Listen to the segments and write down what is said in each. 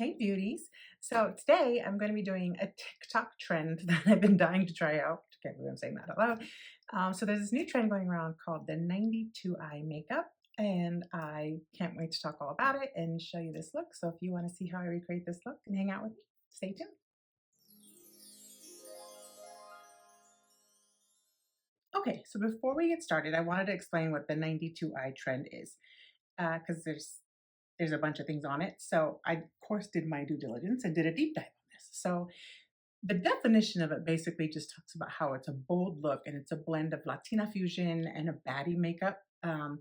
Hey beauties. So today I'm going to be doing a TikTok trend that I've been dying to try out. Can't believe I'm saying that out loud. So there's this new trend going around called the 92 eye makeup. And I can't wait to talk all about it and show you this look. So if you want to see how I recreate this look and hang out with me, stay tuned. Okay, so before we get started, I wanted to explain what the 92 eye trend is. Because there's a bunch of things on it. So I of course did my due diligence and did a deep dive on this. So the definition of it basically just talks about how it's a bold look and it's a blend of Latina fusion and a baddie makeup. And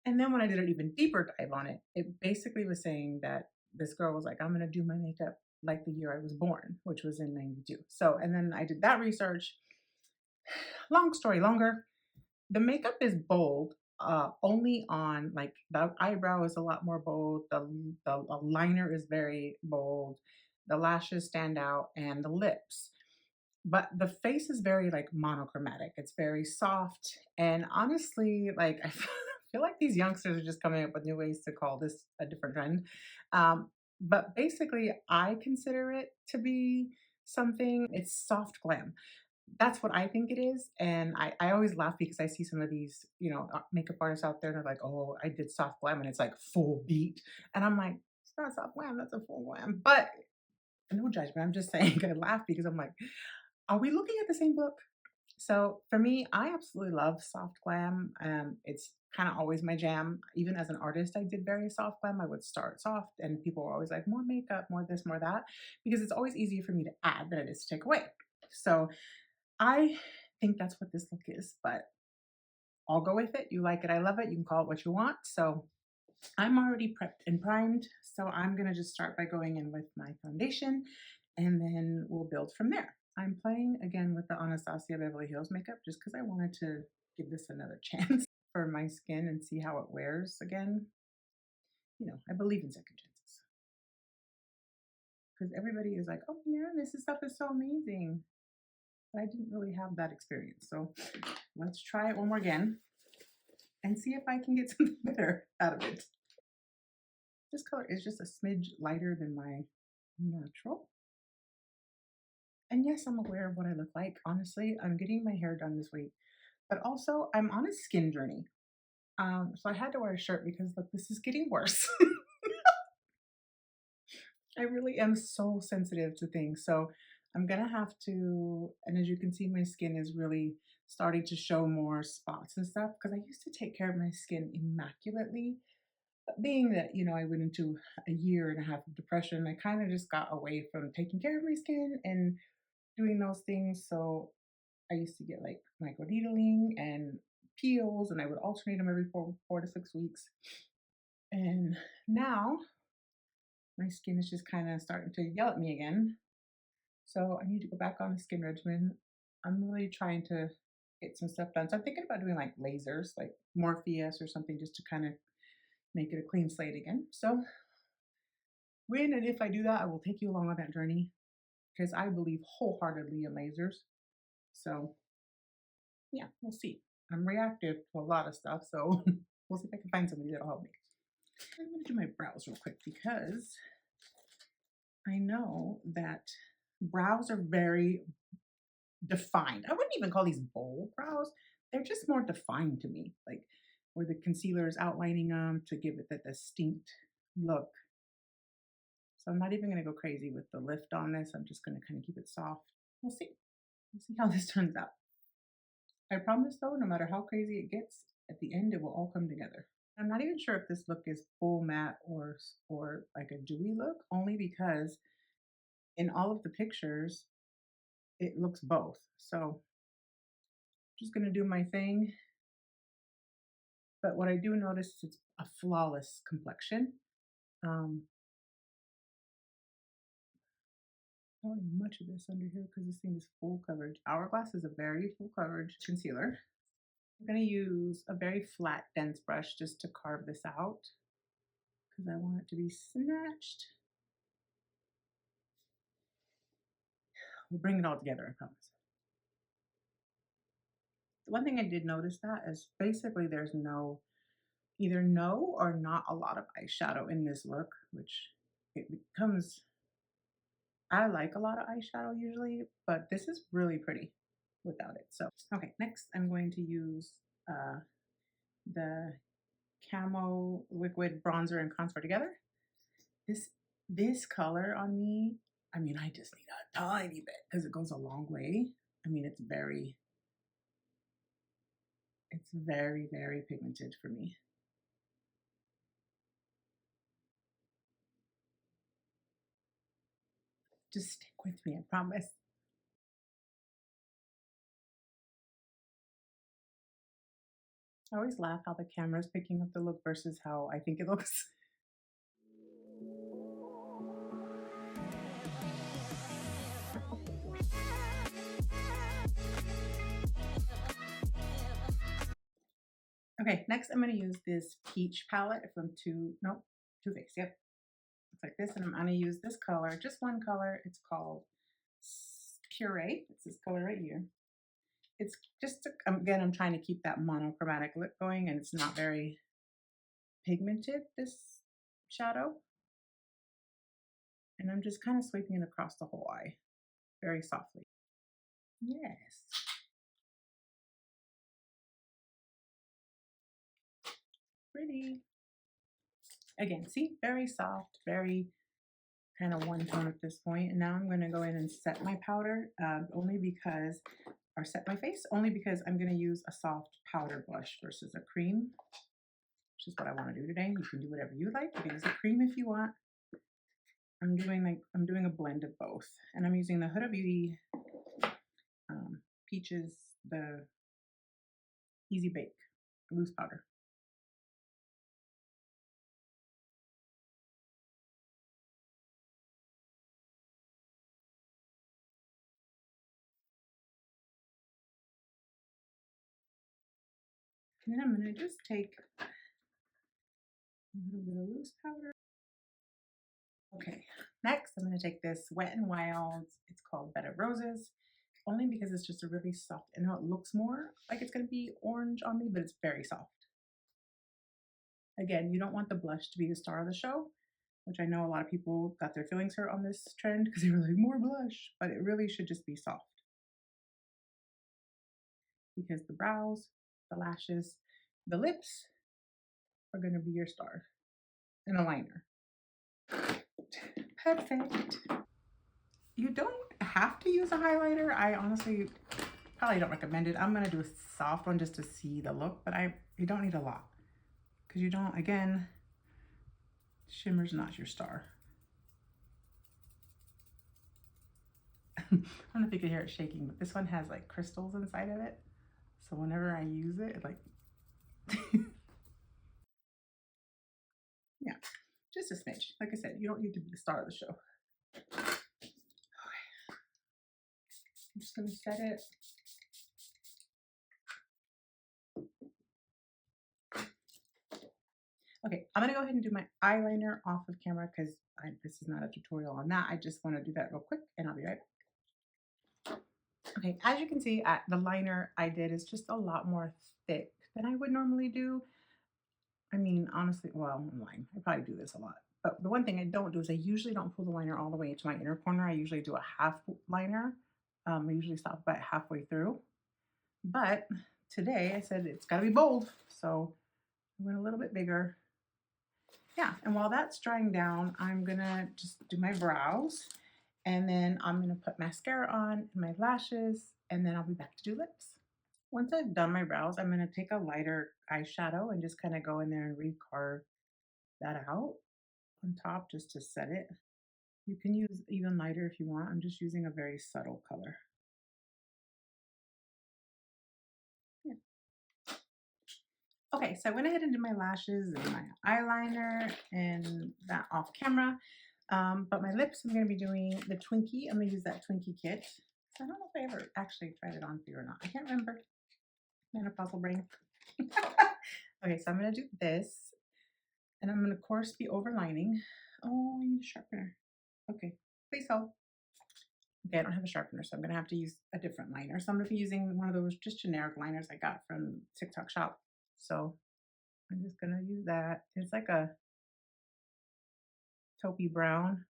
then when I did an even deeper dive on it, it basically was saying that this girl was like, I'm going to do my makeup like the year I was born, which was in 92. So, and then I did that research. Long story longer, the makeup is bold only on like the eyebrow is a lot more bold, the liner is very bold, the lashes stand out, and the lips. But the face is very like monochromatic. It's very soft. And honestly, like I feel like these youngsters are just coming up with new ways to call this a different trend. But basically, I consider it to be something, it's soft glam. That's what I think it is. And I always laugh because I see some of these, makeup artists out there and they're like, oh, I did soft glam and it's like full beat. And I'm like, it's not soft glam, that's a full glam. But no judgment. I'm just saying, I laugh because I'm like, are we looking at the same book? So for me, I absolutely love soft glam. It's kind of always my jam. Even as an artist, I did very soft glam. I would start soft, and people were always like, more makeup, more this, more that, because it's always easier for me to add than it is to take away. So I think that's what this look is, but I'll go with it. You like it, I love it. You can call it what you want. So I'm already prepped and primed. So I'm going to just start by going in with my foundation and then we'll build from there. I'm playing again with the Anastasia Beverly Hills makeup just because I wanted to give this another chance for my skin and see how it wears again. I believe in second chances because everybody is like, oh yeah, this stuff is so amazing. But I didn't really have that experience. So let's try it one more again and see if I can get something better out of it. This color is just a smidge lighter than my natural. And yes, I'm aware of what I look like. Honestly, I'm getting my hair done this week, but also I'm on a skin journey. So I had to wear a shirt because look, this is getting worse. I really am so sensitive to things. So I'm gonna have to, and as you can see, my skin is really starting to show more spots and stuff because I used to take care of my skin immaculately. But being that, I went into a year and a half of depression, I kind of just got away from taking care of my skin and doing those things. So I used to get like microneedling and peels, and I would alternate them every 4 to 6 weeks. And now my skin is just kind of starting to yell at me again. So I need to go back on the skin regimen. I'm really trying to get some stuff done. So I'm thinking about doing like lasers, like Morpheus or something, just to kind of make it a clean slate again. So when and if I do that, I will take you along on that journey because I believe wholeheartedly in lasers. So yeah, we'll see. I'm reactive to a lot of stuff, so we'll see if I can find somebody that'll help me. I'm gonna do my brows real quick because I know that brows are very defined. I wouldn't even call these bold brows. They're just more defined to me, like where the concealer is outlining them to give it that distinct look. So I'm not even gonna go crazy with the lift on this. I'm just gonna kind of keep it soft. We'll see. We'll see how this turns out. I promise though, no matter how crazy it gets, at the end it will all come together. I'm not even sure if this look is full matte or like a dewy look, only because in all of the pictures it looks both. So I'm just gonna do my thing. But what I do notice is it's a flawless complexion. Um, I don't need much of this under here because this thing is full coverage. Hourglass is a very full coverage concealer. I'm gonna use a very flat, dense brush just to carve this out because I want it to be snatched. We'll bring it all together, I promise. The one thing I did notice that is basically there's either no or not a lot of eyeshadow in this look, which it comes, I like a lot of eyeshadow usually, but this is really pretty without it. So, okay, next I'm going to use the Camo Liquid Bronzer and Contour Together. This this color on me, I mean, I just need a tiny bit because it goes a long way. I mean, it's very, very pigmented for me. Just stick with me, I promise. I always laugh how the camera's picking up the look versus how I think it looks. Okay, next I'm going to use this peach palette from Too Faced. Yep, it's like this, and I'm going to use this color, just one color. It's called Puree. It's this color right here. It's just again, I'm trying to keep that monochromatic look going, and it's not very pigmented, this shadow. And I'm just kind of sweeping it across the whole eye very softly. Yes. Pretty. Again, see, very soft, very kind of one tone at this point. And now I'm going to go in and set my powder or set my face only because I'm going to use a soft powder blush versus a cream, which is what I want to do today. You can do whatever you like. You can use a cream if you want. I'm doing a blend of both, and I'm using the Huda Beauty Peaches, the Easy Bake loose powder. And then I'm going to just take a little bit of loose powder. Okay, next I'm going to take this Wet n Wild. It's called Bed of Roses, only because it's just a really soft, and it looks more like it's going to be orange on me, but it's very soft. Again, you don't want the blush to be the star of the show, which I know a lot of people got their feelings hurt on this trend because they were like, more blush, but it really should just be soft. Because the brows, the lashes, the lips are going to be your star. And a liner. Perfect. You don't have to use a highlighter. I honestly probably don't recommend it. I'm going to do a soft one just to see the look, but you don't need a lot. Because you don't, again, shimmer's not your star. I don't know if you can hear it shaking, but this one has like crystals inside of it. So whenever I use it, it like, yeah, just a smidge. Like I said, you don't need to be the star of the show. Okay. I'm just going to set it. Okay, I'm going to go ahead and do my eyeliner off of camera because this is not a tutorial on that. I just want to do that real quick and I'll be right back. Okay, as you can see, the liner I did is just a lot more thick than I would normally do. I mean, honestly, well, I'm lying. I probably do this a lot. But the one thing I don't do is I usually don't pull the liner all the way into my inner corner. I usually do a half liner. I usually stop about halfway through. But today I said it's got to be bold. So I went a little bit bigger. Yeah, and while that's drying down, I'm going to just do my brows. And then I'm going to put mascara on and my lashes. And then I'll be back to do lips. Once I've done my brows, I'm going to take a lighter eyeshadow and just kind of go in there and recarve that out on top just to set it. You can use even lighter if you want. I'm just using a very subtle color. Yeah. Okay, so I went ahead and did my lashes and my eyeliner and that off camera. But my lips, I'm going to be doing the Twinkie. I'm going to use that Twinkie kit. I don't know if I ever actually tried it on for you or not. I can't remember. Menopausal brain. Okay, so I'm going to do this. And I'm going to, of course, be overlining. Oh, I need a sharpener. Okay, please hold. Okay, I don't have a sharpener, so I'm going to have to use a different liner. So I'm going to be using one of those just generic liners I got from TikTok shop. So I'm just going to use that. It's like a taupey brown.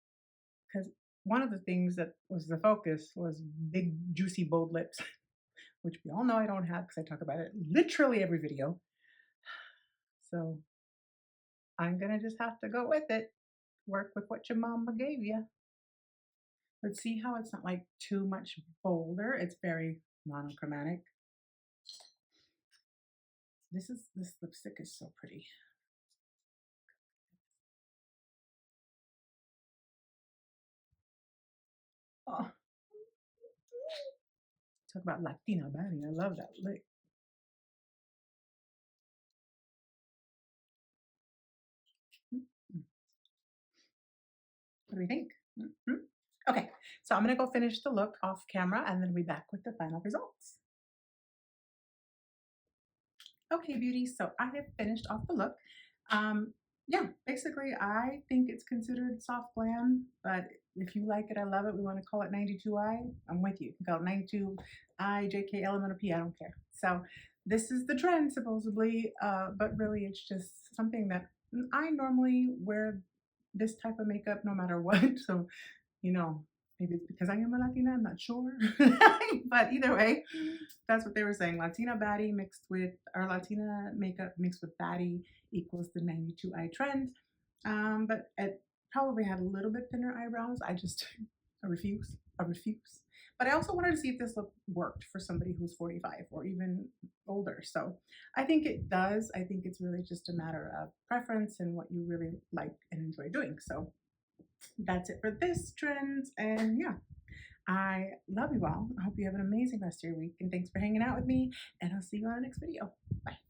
because one of the things that was the focus was big, juicy, bold lips, which we all know I don't have because I talk about it literally every video. So I'm gonna just have to go with it. Work with what your mama gave you. Let's see how it's not like too much bolder. It's very monochromatic. This lipstick is so pretty. Oh, talk about Latina baddie. I love that lip. What do we think? Mhm. Okay, so I'm gonna go finish the look off camera and then we'll be back with the final results. Okay, beauty. So I have finished off the look. Um, yeah, basically, I think it's considered soft glam, but if you like it, I love it. We want to call it 92i. I'm with you. You can call it 92i, JK, elemental P. I don't care. So this is the trend, supposedly, but really, it's just something that I normally wear this type of makeup no matter what. So you know, maybe it's because I am a Latina, I'm not sure. But either way, that's what they were saying. Latina baddie mixed with, or Latina makeup mixed with baddie equals the 92i trend. But it probably had a little bit thinner eyebrows. I refuse. I refuse. But I also wanted to see if this look worked for somebody who's 45 or even older. So I think it does. I think it's really just a matter of preference and what you really like and enjoy doing. So that's it for this trend. And yeah, I love you all. I hope you have an amazing rest of your week. And thanks for hanging out with me. And I'll see you on the next video. Bye.